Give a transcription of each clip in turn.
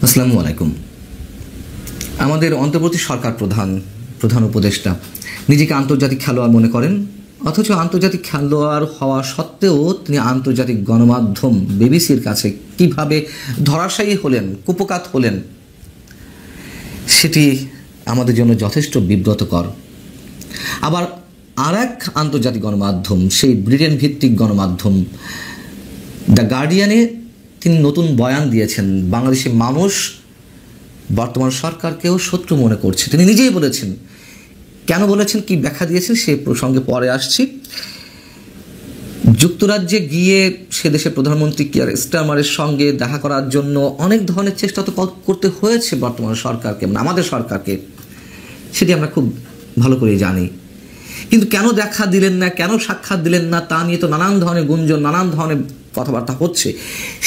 আসসালামু আলাইকুম। আমাদের অন্তর্বর্তী সরকার প্রধান উপদেষ্টা নিজেকে আন্তর্জাতিক খেলোয়াড় মনে করেন, অথচ আন্তর্জাতিক খেলোয়াড় হওয়া সত্ত্বেও তিনি আন্তর্জাতিক গণমাধ্যম বিবিসির কাছে কিভাবে ধরাশায়ী হলেন, কুপকাত হলেন, সেটি আমাদের জন্য যথেষ্ট বিব্রতকর। আবার আর এক আন্তর্জাতিক গণমাধ্যম, সেই ব্রিটেন ভিত্তিক গণমাধ্যম দ্য গার্ডিয়ানে তিনি নতুন বয়ান দিয়েছেন। বাংলাদেশের মানুষ বর্তমান সরকারকেও শত্রু মনে করছে, তিনি নিজেই বলেছেন। কেন বলেছেন, কি ব্যাখ্যা দিয়েছেন, সে প্রসঙ্গে পরে আসছি। যুক্তরাজ্যে গিয়ে সে দেশের প্রধানমন্ত্রী কিয়ার স্টারমারের সঙ্গে দেখা করার জন্য অনেক ধরনের চেষ্টা তো করতে হয়েছে বর্তমান সরকারকে, মানে আমাদের সরকারকে, সেটি আমরা খুব ভালো করে জানি। কিন্তু কেন দেখা দিলেন না, কেন সাক্ষাৎ দিলেন না, তা নিয়ে তো নানান ধরনের গুঞ্জন, নানান ধরনের কথাবার্তা হচ্ছে।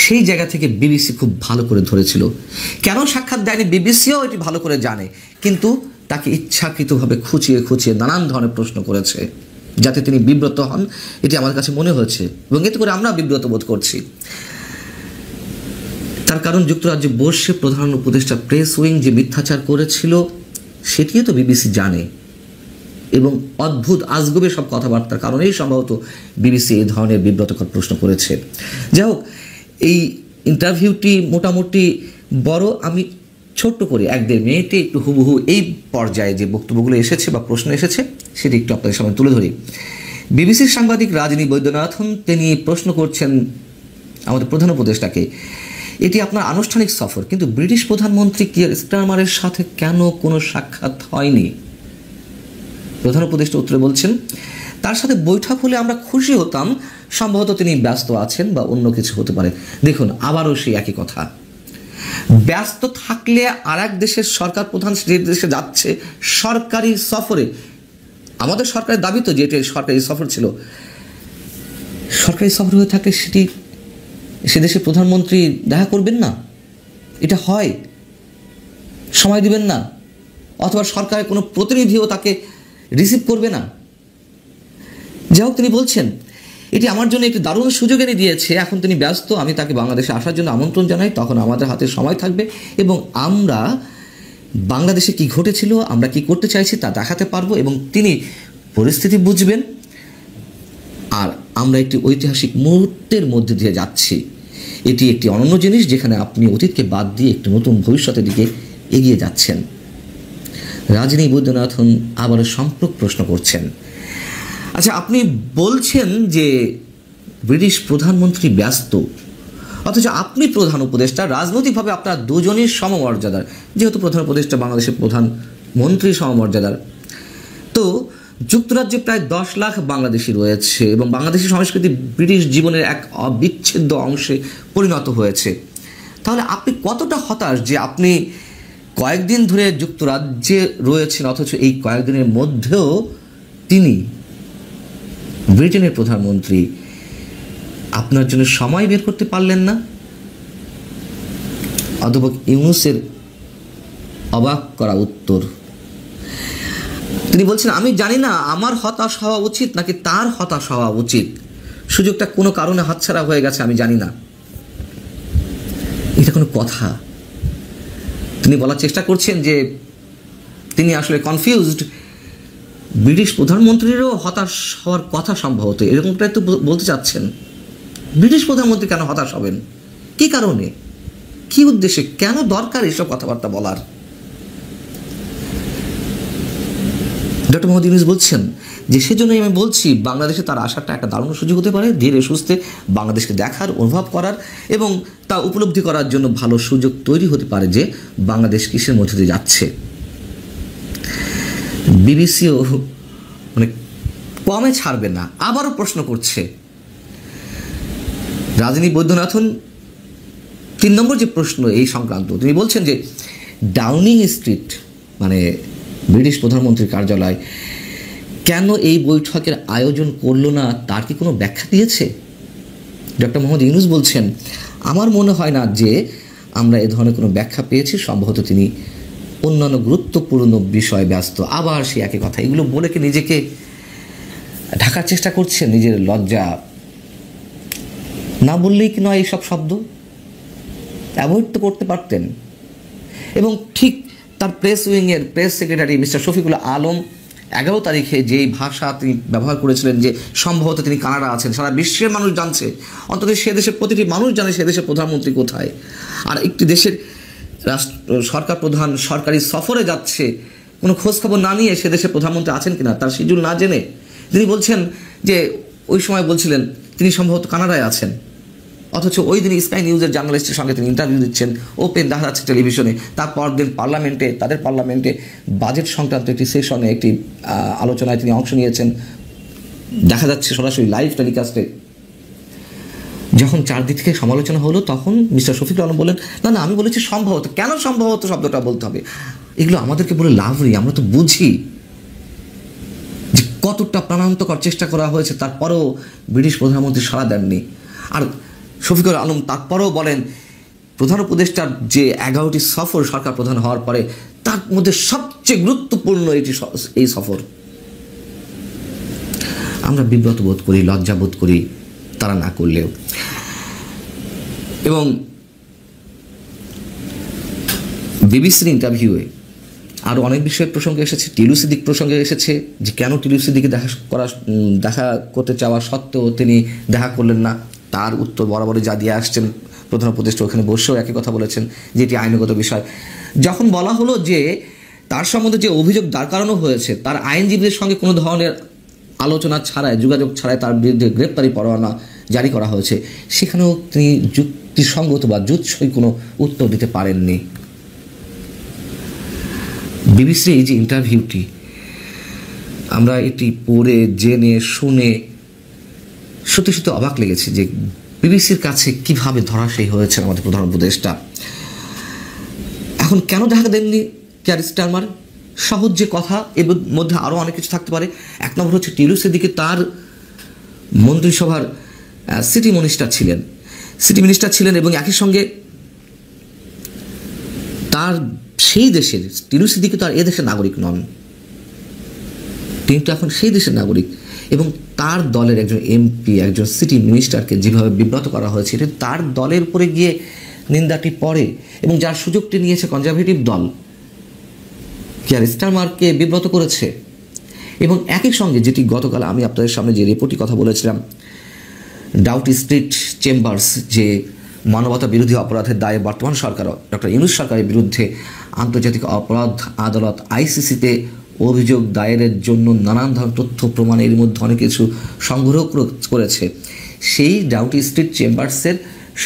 সেই জায়গা থেকে বিবিসি খুব ভালো করে ধরেছিল। কেন সাক্ষাৎ দেয়নি বিবিসিও এটি ভালো করে জানে, কিন্তু তাকে ইচ্ছাকৃতভাবে খুঁচিয়ে নানান ধরনের প্রশ্ন করেছে যাতে তিনি বিব্রত হন, এটি আমার কাছে মনে হয়েছে, এবং এতে করে আমরা বিব্রত বোধ করছি। তার কারণ যুক্তরাজ্যে বসে প্রধান উপদেষ্টা প্রেস উইং যে মিথ্যাচার করেছিল সেটিও তো বিবিসি জানে, এবং অদ্ভুত আজগবে সব কথাবার্তার কারণেই সম্ভবত বিবিসি এই ধরনের বিব্রতকর প্রশ্ন করেছে। যাই হোক, এই ইন্টারভিউটি মোটামুটি বড়, আমি ছোট্ট করে 1-1.5 মিনিটে একটু হুবহু এই পর্যায়ে যে বক্তব্যগুলো এসেছে বা প্রশ্ন এসেছে সেটি একটু আপনাদের সামনে তুলে ধরি। বিবিসির সাংবাদিক রাজনী বৈদ্যনাথন তিনি প্রশ্ন করছেন আমাদের প্রধান উপদেষ্টাকে, এটি আপনার আনুষ্ঠানিক সফর, কিন্তু ব্রিটিশ প্রধানমন্ত্রী কিয়ার স্টারমারের সাথে কেন কোনো সাক্ষাৎ হয়নি? প্রধান উপদেষ্টা উত্তরে বলছেন, তার সাথে বৈঠক হলে আমরা খুশি হতাম, সম্ভবত তিনি ব্যস্ত আছেন বা অন্য কিছু হতে পারে। দেখুন, আবারও সেই একই কথা। ব্যস্ত থাকলে আর এক দেশের সরকার প্রধান যে দেশে যাচ্ছে সরকারি সফরে, আমাদের সরকারের দাবি তো যে এটি সরকারি সফর ছিল, সরকারি সফর হয়ে থাকলে সেটি সে দেশের প্রধানমন্ত্রী দেখা করবেন না? এটা হয়, সময় দিবেন না, অথবা সরকারের কোনো প্রতিনিধিও তাকে রিসিভ করবে না। যাই হোক, তিনি বলছেন এটি আমার জন্য একটি দারুণ সুযোগ এনে দিয়েছে, এখন তিনি ব্যস্ত, আমি তাকে বাংলাদেশে আসার জন্য আমন্ত্রণ জানাই, তখন আমাদের হাতে সময় থাকবে এবং আমরা বাংলাদেশে কি ঘটেছিল, আমরা কি করতে চাইছি তা দেখাতে পারবো, এবং তিনি পরিস্থিতি বুঝবেন। আর আমরা একটি ঐতিহাসিক মুহূর্তের মধ্যে দিয়ে যাচ্ছি। এটি একটি অনন্য জিনিস যেখানে আপনি অতীতকে বাদ দিয়ে একটি নতুন ভবিষ্যতের দিকে এগিয়ে যাচ্ছেন। রাজনী বৈদ্যনাথন আবারও সম্পর্ক প্রশ্ন করছেন, আচ্ছা আপনি বলছেন যে ব্রিটিশ প্রধানমন্ত্রী ব্যস্ত, অথচ আপনি প্রধান উপদেষ্টা, রাজনৈতিকভাবে আপনার দুজনের সমমর্যাদার, যেহেতু প্রধান উপদেষ্টা বাংলাদেশের প্রধানমন্ত্রী সমমর্যাদার, তো যুক্তরাজ্যে প্রায় 10 লাখ বাংলাদেশি রয়েছে এবং বাংলাদেশি সংস্কৃতি ব্রিটিশ জীবনের এক অবিচ্ছেদ্য অংশে পরিণত হয়েছে। তাহলে আপনি কতটা হতাশ যে আপনি কয়েকদিন ধরে যুক্তরাজ্যে রয়েছেন, অথচ এই কয়েকদিনের মধ্যেও তিনি ব্রিটেনের প্রধানমন্ত্রী, আপনার জন্য সময় বের করতে পারলেন না? অধ্যাপক ইউনূসের অবাক করা উত্তর, তিনি বলছেন, আমি জানি না আমার হতাশ হওয়া উচিত নাকি তার হতাশ হওয়া উচিত, সুযোগটা কোনো কারণে হাতছাড়া হয়ে গেছে, আমি জানি না। এটা কোনো কথা? তিনি বলার চেষ্টা করছেন যে তিনি আসলে কনফিউজড, ব্রিটিশ প্রধানমন্ত্রীরও হতাশ হওয়ার কথা সম্ভবত, এরকমটাই তো বলতে চাচ্ছেন। ব্রিটিশ প্রধানমন্ত্রী কেন হতাশ হবেন, কি কারণে, কি উদ্দেশ্যে, কেন দরকার এসব কথাবার্তা বলার? ডক্টর মোহাম্মদ ইউনূস বলছেন যে সেজন্যই আমি বলছি বাংলাদেশে তার আসাটা একটা দারুণ সুযোগ হতে পারে, ধীরে সুস্থে বাংলাদেশকে দেখার, অনুভব করার এবং তা উপলব্ধি করার জন্য ভালো সুযোগ তৈরি হতে পারে যে বাংলাদেশ কিসের মধ্যে দিয়ে যাচ্ছে। বিবিসিও মানে কমে ছাড়বে না, আবারও প্রশ্ন করছে। রাজনী বৈদ্যনাথন 3 নম্বর যে প্রশ্ন এই সংক্রান্ত, তিনি বলছেন যে ডাউনিং স্ট্রিট মানে ব্রিটিশ প্রধানমন্ত্রীর কার্যালয় কেন এই বৈঠকের আয়োজন করলো না, তার কি কোনো ব্যাখ্যা দিয়েছে? ডক্টর মোহাম্মদ ইউনূস বলছেন, আমার মনে হয় না যে আমরা এ ধরনের কোনো ব্যাখ্যা পেয়েছি, সম্ভবত তিনি অন্যান্য গুরুত্বপূর্ণ বিষয়ে ব্যস্ত। আবার সে একই কথা, এগুলো বলে কি নিজেকে ঢাকার চেষ্টা করছেন, নিজের লজ্জা না বললেই কি নয়, এইসব শব্দ অ্যাভয়েড তো করতে পারতেন। এবং ঠিক তার প্রেস উইংয়ের press secretary mister Shafiqul Alam 11 তারিখে যেই ভাষা তিনি ব্যবহার করেছিলেন যে সম্ভবত তিনি কানাডা আছেন, সারা বিশ্বের মানুষ জানছে, অন্তত সে দেশের প্রতিটি মানুষ জানে সে দেশের প্রধানমন্ত্রী কোথায়। আর একটি দেশের সরকার প্রধান সরকারি সফরে যাচ্ছে, কোনো খোঁজখবর না নিয়ে সে দেশের প্রধানমন্ত্রী আছেন কিনা তার শিডিউল না জেনে তিনি বলছেন যে ওই সময় বলছিলেন তিনি সম্ভবত কানাডায় আছেন, অথচ ওই দিন স্কাই নিউজের জার্নালিস্টের সঙ্গে তিনি ইন্টারভিউ দিচ্ছেন, ওপেন দেখা যাচ্ছে টেলিভিশনে। তারপর দিন তাদের পার্লামেন্টে বাজেট সংক্রান্ত একটি সেশনে একটি আলোচনায় তিনি অংশ নিয়েছেন, দেখা যাচ্ছে সরাসরি লাইভ টেলিকাস্টে। যখন চারদিক থেকে সমালোচনা হলো তখন মিস্টার শফিকুল আলম বলেন, না না আমি বলেছি সম্ভবত। কেন সম্ভবত শব্দটা বলতে হবে? এগুলো আমাদেরকে বলে লাভ নেই, আমরা তো বুঝি যে কতটা প্রাণান্তকর চেষ্টা করা হয়েছে, তারপরেও ব্রিটিশ প্রধানমন্ত্রী সাড়া দেননি। আর শফিকুল আলম তারপরেও বলেন প্রধান উপদেষ্টার যে 11টি সফর সরকার প্রধান হওয়ার পরে তার মধ্যে সবচেয়ে গুরুত্বপূর্ণ এই সফর। আমরা বিব্রত বোধ করি, লজ্জা বোধ করি তারা না করলেও। এবং বিবিসির ইন্টারভিউয়ে আরও অনেক বিষয়ের প্রসঙ্গে এসেছে, টিলু সিদ্দিক প্রসঙ্গে এসেছে যে কেন টিলু সিদ্দিকে দেখা করতে চাওয়া সত্ত্বেও তিনি দেখা করলেন না। তার উত্তর বরাবরই যা দিয়ে আসছেন প্রধান উপদেষ্টা ওখানে বসেও একই কথা বলেছেন যে এটি আইনগত বিষয়। যখন বলা হলো যে তার সম্বন্ধে যে অভিযোগ দাঁড় করানো হয়েছে তার আইনজীবীদের সঙ্গে কোনো ধরনের আলোচনা ছাড়াই, যোগাযোগ ছাড়াই তার বিরুদ্ধে গ্রেপ্তারি পরোয়ানা জারি করা হয়েছে, সেখানেও তিনি যুক্তিসঙ্গত বা যুৎসই কোনো উত্তর দিতে পারেননি। বিবিসির এই যে ইন্টারভিউটি, আমরা এটি পড়ে জেনে শুনে সত্যি সত্যি অবাক লেগেছে যে বিবিসির কাছে কিভাবে ধরাশায়ী হয়েছে আমাদের প্রধান উপদেষ্টা। এখন কেন দেখা দেননি কেয়ার স্টারমার? সহজ যে কথা, এর মধ্যে আরও অনেক কিছু থাকতে পারে। এক নম্বর হচ্ছে টিলু সিদ্দিকী তার মন্ত্রিসভার সিটি মিনিস্টার ছিলেন এবং একই সঙ্গে তার সেই দেশের, টিলু সিদ্দিকী তো আর এ দেশের নাগরিক নন, তিনি তো এখন সেই দেশের নাগরিক। এবং তার দলের একজন এমপি, একজন সিটি মিনিস্টারকে যেভাবে বিব্রত করা হয়েছে, এটা তার দলের উপরে গিয়ে নিন্দাটি পড়ে। এবং যার সুযোগটি নিয়েছে কনজারভেটিভ দল, কেয়ার স্টারমারকে বিব্রত করেছে। এবং একই সঙ্গে যেটি গতকাল আমি আপনাদের সামনে যে রিপোর্টটি কথা বলেছিলাম, ডাউটি স্ট্রিট চেম্বার্স যে মানবতা বিরোধী অপরাধের দায়ে বর্তমান সরকার ডক্টর ইউনূস সরকারের বিরুদ্ধে আন্তর্জাতিক অপরাধ আদালত আইসিসিতে অভিযোগ দায়েরের জন্য নানান ধরনের তথ্য প্রমাণ এর মধ্যে অনেক কিছু সংগ্রহ করেছে, সেই ডাউটি স্ট্রিট চেম্বার্সের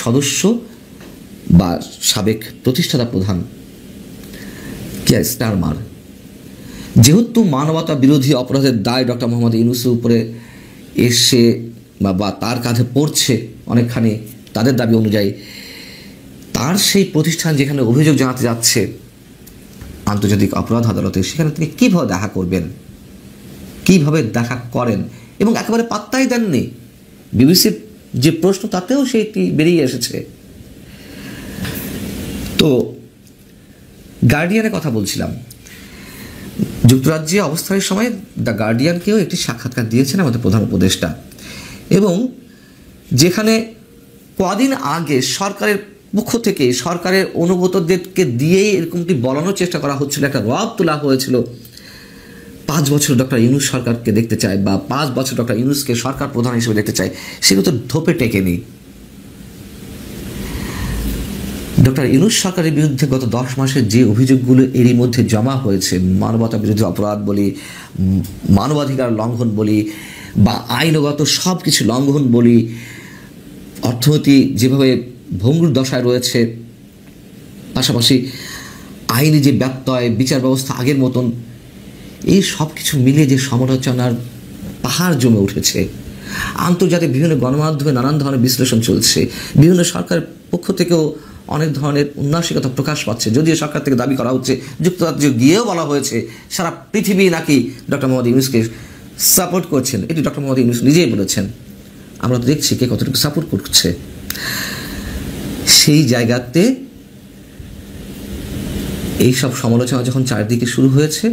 সদস্য বা সাবেক প্রতিষ্ঠাতা প্রধান কেয়ার স্টারমার, যেহেতু মানবতা বিরোধী অপরাধের দায় ডক্টর মোহাম্মদ ইউনূসের উপরে এসে বা তার কাঁধে পড়ছে অনেকখানি, তাদের দাবি অনুযায়ী তার সেই প্রতিষ্ঠান যেখানে অভিযোগ জানাতে যাচ্ছে আন্তর্জাতিক অপরাধ আদালতে, সেখানে তিনি কীভাবে দেখা করবেন, কীভাবে দেখা করেন, এবং একেবারে পাত্তাই দেননি। বিবিসির যে প্রশ্ন তাতেও সেইটি বেরিয়ে এসেছে। তো গার্ডিয়ানের কথা বলছিলাম, যুক্তরাজ্যে অবস্থানের সময় দ্য গার্ডিয়ানকেও একটি সাক্ষাৎকার দিয়েছেন আমাদের প্রধান উপদেষ্টা, এবং যেখানে কদিন আগে সরকারের পক্ষ থেকে সরকারের অনুগতদেরকে দিয়েই এরকমটি বলানোর চেষ্টা করা হচ্ছিল, একটা রব তোলা হয়েছিল 5 বছর ডক্টর ইউনূস সরকারকে দেখতে চায় বা 5 বছর ডক্টর ইউনূসকে সরকার প্রধান হিসেবে দেখতে চায়, সেগুলো তো ধোপে টেকেনি। ডক্টর ইউনূস সরকারের বিরুদ্ধে গত 10 মাসের যে অভিযোগগুলো এরই মধ্যে জমা হয়েছে, মানবতা বিরোধী অপরাধ বলি, মানবাধিকার লঙ্ঘন বলি, বা আইনগত সব কিছু লঙ্ঘন বলি, অর্থনীতি যেভাবে ভঙ্গুর দশায় রয়েছে, পাশাপাশি আইনি যে ব্যত্যয়, বিচার ব্যবস্থা আগের মতন, এই সব কিছু মিলিয়ে যে সমালোচনার পাহাড় জমে উঠেছে। আন্তর্জাতিক বিভিন্ন গণমাধ্যমে নানান ধরনের বিশ্লেষণ চলছে, বিভিন্ন সরকারের পক্ষ থেকেও অনেক ধরনের উন্নাসিকতা প্রকাশ পাচ্ছে, যদিও সরকার থেকে দাবি করা হচ্ছে, যুক্তরাজ্যে গিয়েও বলা হয়েছে সারা পৃথিবী নাকি ডক্টর মোহাম্মদ ইউনূসকে সাপোর্ট করছেন। এটি ডক্টর মোহাম্মদ ইউনূস নিজেই বলেছেন। আমরা তো দেখছি কে কতটুকু সাপোর্ট করছে। সেই জায়গাতে এইসব সমালোচনা যখন চারদিকে শুরু হয়েছে,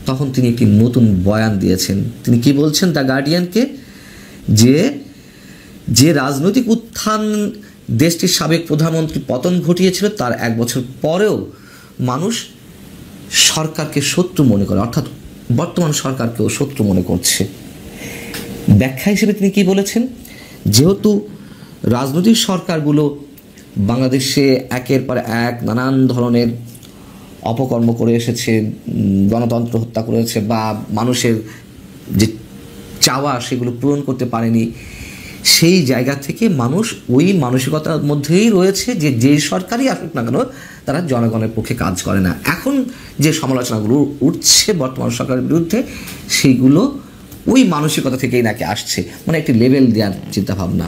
তখন তিনি একটি নতুন বয়ান দিয়েছেন। তিনি কি বলছেন দ্য গার্ডিয়ানকে, যে রাজনৈতিক উত্থান দেশটির সাবেক প্রধানমন্ত্রী পতন ঘটিয়েছিল তার 1 বছর পরেও মানুষ সরকারকে শত্রু মনে করে, অর্থাৎ বর্তমান সরকারকেও শত্রু মনে করছে। ব্যাখ্যা হিসেবে তিনি কি বলেছেন, যেহেতু রাজনৈতিক সরকারগুলো বাংলাদেশে একের পর এক নানান ধরনের অপকর্ম করে এসেছে, গণতন্ত্র হত্যা করেছে বা মানুষের যে চাওয়া সেগুলো পূরণ করতে পারেনি, সেই জায়গা থেকে মানুষ ওই মানসিকতার মধ্যেই রয়েছে যে যেই সরকারই আসুক না কেন তারা জনগণের পক্ষে কাজ করে না। এখন যে সমালোচনাগুলো উঠছে বর্তমান সরকারের বিরুদ্ধে, সেইগুলো ওই মানসিকতা থেকেই নাকি আসছে, মানে একটি লেভেল দেওয়ার চিন্তাভাবনা।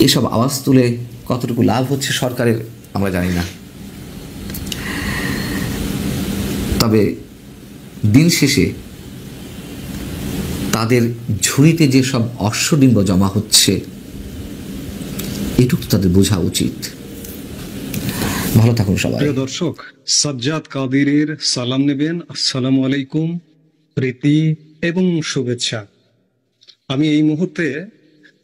এসব আওয়াজ তুলে কতটুকু লাভ হচ্ছে সরকারের আমরা জানি না, তবে দিন শেষে তাদের ঝুড়িতে যেসব অশ্বডিম্ব জমা হচ্ছে এটুকু তাদের বোঝা উচিত। ভালো থাকুন সবাই। প্রিয় দর্শক, সাজ্জাদ কাদিরের সালাম নেবেন। আসসালামু আলাইকুম, প্রীতি এবং শুভেচ্ছা। আমি এই মুহূর্তে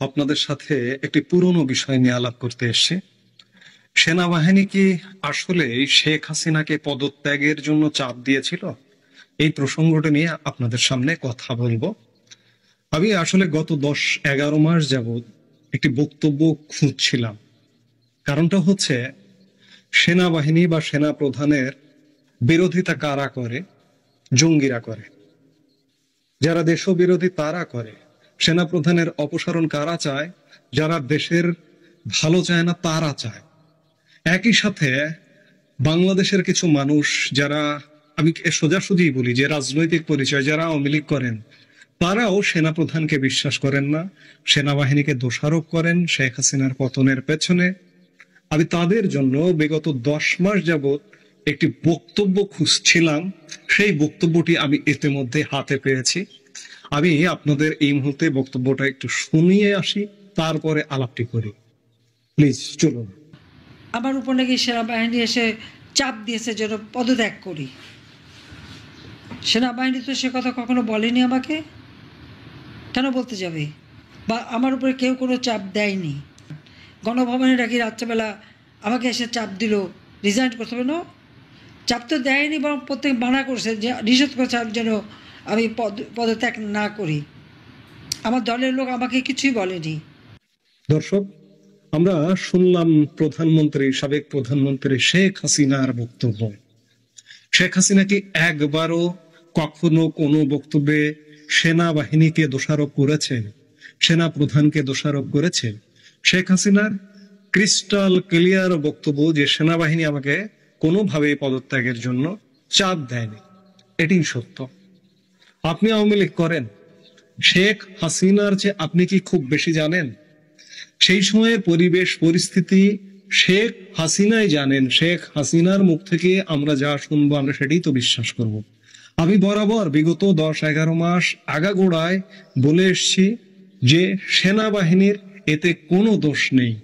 আপনাদের সাথে একটি পুরনো বিষয় নিয়ে আলাপ করতে এসেছি। সেনাবাহিনী কি আসলে শেখ হাসিনাকে পদত্যাগের জন্য চাপ দিয়েছিল? এই প্রসঙ্গটা নিয়ে আপনাদের সামনে কথা বলবো। আমি আসলে গত 10-11 মাস যাবৎ একটি বক্তব্য খুঁজছিলাম। কারণটা হচ্ছে, সেনাবাহিনী বা সেনা প্রধানের বিরোধিতা কারা করে? জঙ্গিরা করে। যারা দেশবিরোধী তারা করে। সেনা প্রধানের অপসারণ কারা চায়? যারা দেশের ভালো চায় না তারা চায়। একই সাথে বাংলাদেশের কিছু মানুষ যারা, আমি সোজাসুজি বলি, যে রাজনৈতিক পরিচয়, যারা আওয়ামী লীগ করেন, তারাও সেনা প্রধানকে বিশ্বাস করেন না, সেনাবাহিনীকে দোষারোপ করেন শেখ হাসিনার পতনের পেছনে। আমি তাদের জন্য বিগত 10 মাস যাবৎ একটি বক্তব্য খুঁজছিলাম। সেই বক্তব্যটি আমি ইতিমধ্যে হাতে পেয়েছি। আমি আপনাদের এই মুহূর্তে বক্তব্যটা একটু শুনিয়ে আসি, তারপরে আলাপটি করি। প্লিজ চলুন। আমার উপর নাকি সেনাবাহিনী এসে চাপ দিয়েছে যেন পদত্যাগ করি। সেনাবাহিনী তো সে কথা কখনো বলেনি আমাকে, কেন বলতে যাবে? বা আমার উপরে কেউ কোনো চাপ দেয়নি। গণভবনে নাকি রাত্রেবেলা আমাকে এসে চাপ দিল রিজাইন করতে হবে। না, চাপ তো দেয়নি, বরং প্রত্যেক মানা করছে, যে নিষেধ করছে যেন আমি পদত্যাগ না করি। আমার দলের লোক আমাকে কিছুই বলেনি। দর্শক, আমরা শুনলাম সাবেক প্রধানমন্ত্রী শেখ হাসিনার বক্তব্য। শেখ হাসিনা কি একবারও কখনো কোনো বক্তব্যে সেনাবাহিনীকে দোষারোপ করেছে, সেনা প্রধানকে দোষারোপ করেছে? শেখ হাসিনার ক্রিস্টাল ক্লিয়ার বক্তব্য যে সেনাবাহিনী আমাকে কোনোভাবে পদত্যাগের জন্য চাপ দেয়নি, এটি সত্য। আপনি আওয়ামী লীগ করেন, শেখ হাসিনার চেয়ে আপনি কি খুব বেশি জানেন? সেই সময়ের পরিবেশ পরিস্থিতি শেখ হাসিনাই জানেন। শেখ হাসিনার মুখ থেকে আমরা যা শুনবো আমরা সেটাই তো বিশ্বাস করব। আমি বরাবর বিগত 10-11 মাস আগাগোড়ায় বলে এসছি যে সেনাবাহিনীর এতে কোনো দোষ নেই।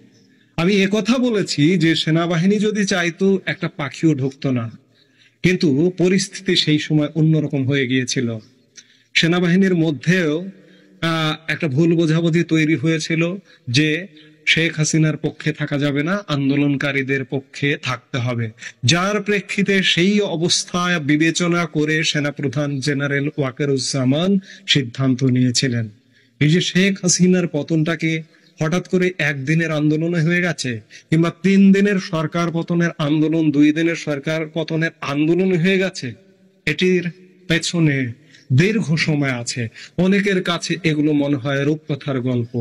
আমি একথা বলেছি যে সেনাবাহিনী যদি চাইতো একটা পাখিও ঢুকতো না, কিন্তু পরিস্থিতি সেই সময় অন্যরকম হয়ে গিয়েছিল। সেনাবাহিনীর মধ্যেও একটা ভুল বোঝাবুঝি তৈরি হয়েছিল যে শেখ হাসিনার পক্ষে থাকা যাবে না, আন্দোলনকারীদের পক্ষে থাকতে হবে। যার প্রেক্ষিতে সেই অবস্থায় বিবেচনা করে সেনাপ্রধান জেনারেল ওয়াকারুজ্জামান সিদ্ধান্ত নিয়েছিলেন। এই যে শেখ হাসিনার পতনটাকে হঠাৎ করে একদিনের আন্দোলনে হয়ে গেছে, কিংবা 3 দিনের সরকার পতনের আন্দোলন 2 দিনের সরকার পতনের আন্দোলন হয়ে গেছে, এটির পেছনে দীর্ঘ সময় আছে। অনেকের কাছে এগুলো মনে হয় রূপকথার গল্প।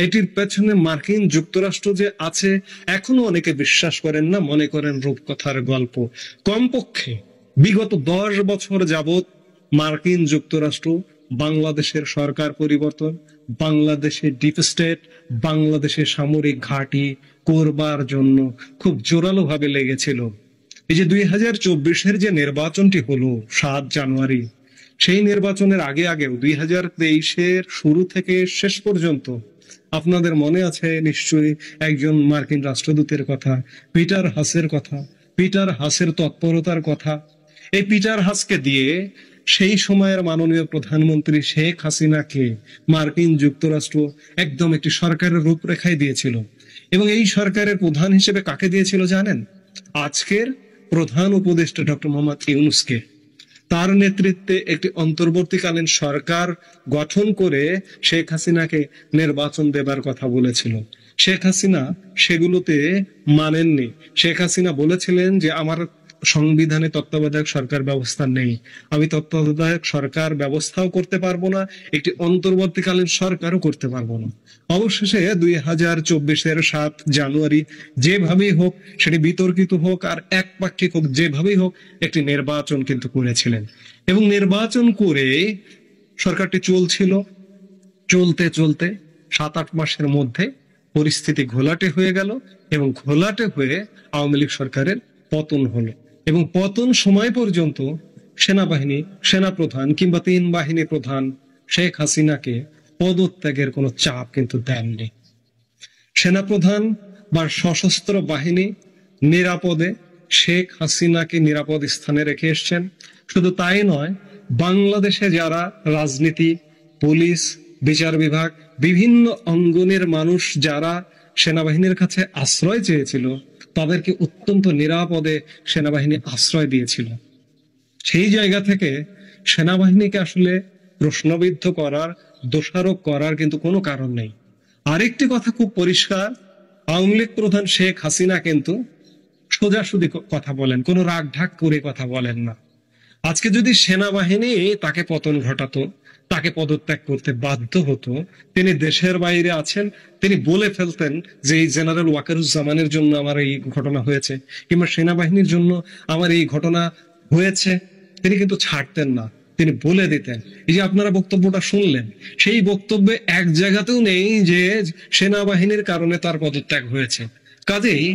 এটির পেছনে মার্কিন যুক্তরাষ্ট্র যে আছে এখনো অনেকে বিশ্বাস করেন না, মনে করেন রূপকথার গল্প। কমপক্ষে বিগত 10 বছর যাবৎ মার্কিন যুক্তরাষ্ট্র বাংলাদেশের সরকার পরিবর্তন, বাংলাদেশের ডিপ স্টেট, বাংলাদেশের সামরিক ঘাঁটি করবার জন্য খুব জোরালো ভাবে লেগেছিল। এই যে 2024-এর যে নির্বাচনটি হলো 7 জানুয়ারি, সেই নির্বাচনের আগেও 2023-এর শুরু থেকে শেষ পর্যন্ত আপনাদের মনে আছে নিশ্চয়ই একজন মার্কিন রাষ্ট্রদূতের কথা, পিটার হাসের কথা, পিটার হাসের তৎপরতার কথা। এই পিটার হাসকে দিয়ে সেই সময়ের মাননীয় প্রধানমন্ত্রী শেখ হাসিনাকে মার্কিন যুক্তরাষ্ট্র একদম একটি সরকারের রূপরেখায় দিয়েছিল। এবং এই সরকারের প্রধান হিসেবে কাকে দিয়েছিল জানেন? আজকের প্রধান উপদেষ্টা ডক্টর মোহাম্মদ ইউনূসকে। তার নেতৃত্বে একটি অন্তর্বর্তীকালীন সরকার গঠন করে শেখ হাসিনাকে নির্বাচন দেবার কথা বলেছিল। শেখ হাসিনা সেগুলোতে মানেননি। শেখ হাসিনা বলেছিলেন যে আমার সংবিধানে তত্ত্বাবধায়ক সরকার ব্যবস্থা নেই, আমি তত্ত্বাবধায়ক সরকার ব্যবস্থাও করতে পারবো না, একটি অন্তর্বর্তীকালীন সরকারও করতে পারবো না। অবশেষে 2024-এর 7 জানুয়ারি যেভাবেই হোক, সেটি বিতর্কিত হোক আর একপাক্ষিক হোক, যেভাবেই হোক একটি নির্বাচন কিন্তু করেছিলেন। এবং নির্বাচন করে সরকারটি চলছিল, চলতে চলতে 7-8 মাসের মধ্যে পরিস্থিতি ঘোলাটে হয়ে গেল এবং ঘোলাটে হয়ে আওয়ামী লীগ সরকারের পতন হলো। এবং পতন সময় পর্যন্ত সেনাবাহিনী, সেনাপ্রধান কিংবা 3 বাহিনী প্রধান শেখ হাসিনাকে পদত্যাগের কোনো চাপ কিন্তু দেননি। সেনাপ্রধান বা সশস্ত্র বাহিনী নিরাপদে শেখ হাসিনাকে নিরাপদ স্থানে রেখে এসছেন। শুধু তাই নয়, বাংলাদেশে যারা রাজনীতি, পুলিশ, বিচার বিভাগ, বিভিন্ন অঙ্গনের মানুষ যারা সেনাবাহিনীর কাছে আশ্রয় চেয়েছিল, তাদেরকে অত্যন্ত নিরাপদে সেনাবাহিনী আশ্রয় দিয়েছিল। সেই জায়গা থেকে সেনাবাহিনীকে আসলে প্রশ্নবিদ্ধ করার, দোষারোপ করার কিন্তু কোনো কারণ নেই। আরেকটি কথা খুব পরিষ্কার, আওয়ামী লীগ প্রধান শেখ হাসিনা কিন্তু সোজাসুজি কথা বলেন, কোনো রাগ ঢাক করে কথা বলেন না। আজকে যদি সেনাবাহিনী তাকে পতন ঘটাতো, তাকে পদত্যাগ করতে বাধ্য হতো, তিনি দেশের বাইরে আছেন, তিনি বলে ফেলতেন যে এই জেনারেল ওয়াকারুজ্জামানের জন্য আমার এই ঘটনা হয়েছে কিংবা সেনাবাহিনীর জন্য আমার এই ঘটনা হয়েছে, তিনি কিন্তু ছাড়তেন না, তিনি বলে দিতেন। এই যে আপনারা বক্তব্যটা শুনলেন, সেই বক্তব্যে এক জায়গাতেও নেই যে সেনাবাহিনীর কারণে তার পদত্যাগ হয়েছে। কাজেই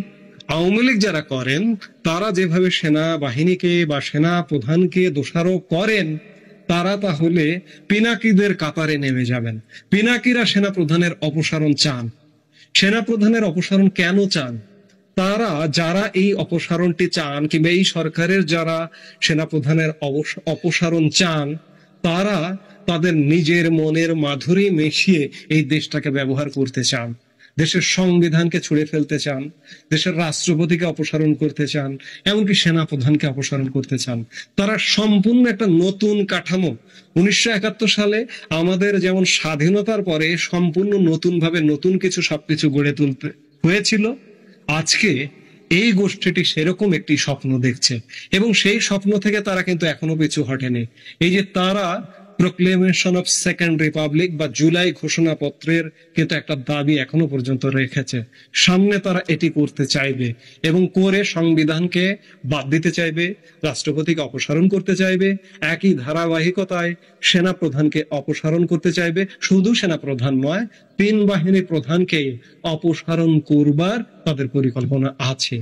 আওয়ামী লীগ যারা করেন, তারা যেভাবে সেনাবাহিনীকে বা সেনা প্রধানকে দোষারোপ করেন, তারা তাহলে পিনাকিদের কাতারে নেমে যাবেন। পিনাকিরা সেনা প্রধানের অপসারণ চান। সেনা প্রধানের অপসারণ কেন চান? তারা যারা এই অপসারণটি চান কিংবা এই সরকারের যারা সেনা প্রধানের অপসারণ চান, তারা তাদের নিজের মনের মাধুরী মিশিয়ে এই দেশটাকে ব্যবহার করতে চান। দেশের সংবিধানকে ছুঁড়ে ফেলতে চান, দেশের রাষ্ট্রপতিকে অপসারণ করতে চান, এমনকি সেনা প্রধানকে অপসারণ করতে চান। তারা সম্পূর্ণ একটা নতুন কাঠামো, 1971 সালে আমাদের যেমন স্বাধীনতার পরে সম্পূর্ণ নতুন ভাবে নতুন কিছু সবকিছু গড়ে তুলতে হয়েছিল, আজকে এই গোষ্ঠীটি সেরকম একটি স্বপ্ন দেখছে এবং সেই স্বপ্ন থেকে তারা কিন্তু এখনো পিছু হটেনি। এই যে তারা প্রোক্লেমেশন অফ সেকেন্ড রিপাবলিক বা জুলাই ঘোষণাপত্রের কিন্তু একটা দাবি এখনো পর্যন্ত রেখেছে। সামনে তারা এটি করতে চাইবে এবং করে সংবিধানকে বাদ দিতে চাইবে, রাষ্ট্রপতিকে অপসারণ করতে চাইবে, একই ধারাবাহিকতায় সেনা প্রধানকে অপসারণ করতে চাইবে। শুধু সেনা প্রধান নয়, 3 বাহিনী প্রধানকে অপসারণ করবার তাদের পরিকল্পনা আছে।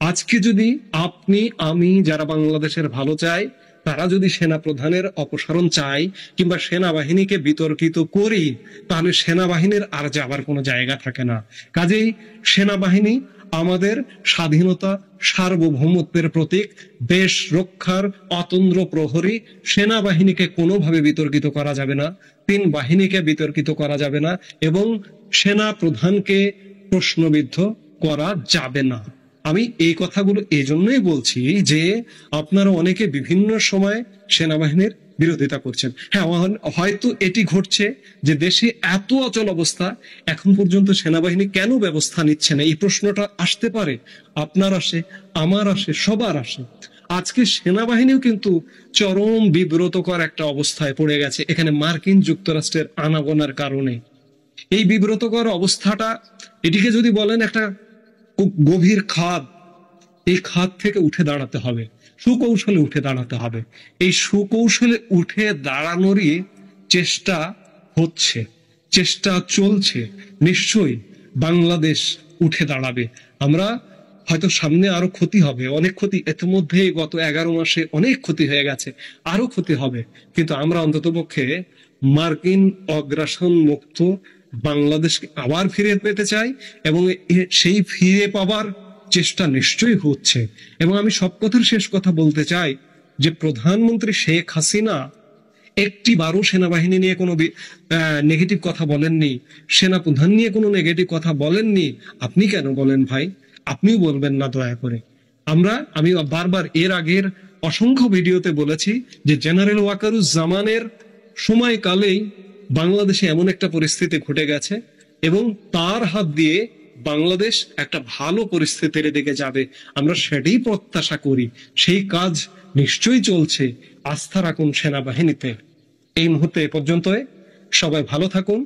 আজকে যদি আপনি আমি যারা বাংলাদেশের ভালো চাই, তারা যদি সেনা প্রধানের অপসারণ চাই কিংবা সেনাবাহিনীকে বিতর্কিত করি, তাহলে সেনাবাহিনীর আর যাবার কোনো জায়গা থাকে না। কাজেই সেনাবাহিনী আমাদের স্বাধীনতা, সার্বভৌমত্বের প্রতীক, দেশ রক্ষার অতন্দ্র প্রহরী। সেনাবাহিনীকে কোনোভাবে বিতর্কিত করা যাবে না, 3 বাহিনীকে বিতর্কিত করা যাবে না এবং সেনা প্রধানকে প্রশ্নবিদ্ধ করা যাবে না। আমি এই কথাগুলো এই জন্যই বলছি যে আপনারা অনেকে বিভিন্ন সময় সেনাবাহিনীর বিরোধিতা করছেন। হ্যাঁ, হয়তো এটি ঘটছে যে দেশে এত অচল অবস্থা, এখন পর্যন্ত সেনাবাহিনী কেন ব্যবস্থা নিচ্ছে না, এই প্রশ্নটা আসতে পারে। আপনার আসে, আমার আসে, সবার আসে। আজকে সেনাবাহিনীও কিন্তু চরম বিব্রতকর একটা অবস্থায় পড়ে গেছে, এখানে মার্কিন যুক্তরাষ্ট্রের আনাগোনার কারণে। এই বিব্রতকর অবস্থাটা, এটিকে যদি বলেন একটা গভীর খাদ, এই খাদ থেকে উঠে দাঁড়াতে হবে, সুকৌশলে উঠে দাঁড়াতে হবে। এই সুকৌশলে উঠে দাঁড়ানোরই চেষ্টা হচ্ছে, চেষ্টা চলছে। নিশ্চয়ই বাংলাদেশ উঠে দাঁড়াবে। আমরা হয়তো সামনে আরো ক্ষতি হবে, অনেক ক্ষতি ইতিমধ্যে গত 11 মাসে অনেক ক্ষতি হয়ে গেছে, আরো ক্ষতি হবে, কিন্তু আমরা অন্ততপক্ষে মার্কিন অগ্রাসন মুক্ত বাংলাদেশকে আবার ফিরে পেতে চাই এবং সেই ফিরে পাবার চেষ্টা নিশ্চয়ই হচ্ছে। এবং আমি সব কথার শেষ কথা বলতে চাই যে প্রধানমন্ত্রী শেখ হাসিনা একটি বারও সেনাবাহিনী নিয়ে কোনো নেগেটিভ কথা বলেননি, সেনাপ্রধান নিয়ে কোনো নেগেটিভ কথা বলেননি। আপনি কেন বলেন ভাই? আপনিও বলবেন না দয়া করে। আমি বারবার এর আগের অসংখ্য ভিডিওতে বলেছি যে জেনারেল ওয়াকারুজ্জামানের সময়কালেই বাংলাদেশে এমন একটা পরিস্থিতি ঘটে গেছে এবং তার হাত দিয়ে বাংলাদেশ একটা ভালো পরিস্থিতির দিকে যাবে, আমরা সেটাই প্রত্যাশা করি। সেই কাজ নিশ্চয়ই চলছে। আস্থা রাখুন সেনাবাহিনীতে। এই মুহূর্তে এ পর্যন্ত, সবাই ভালো থাকুন।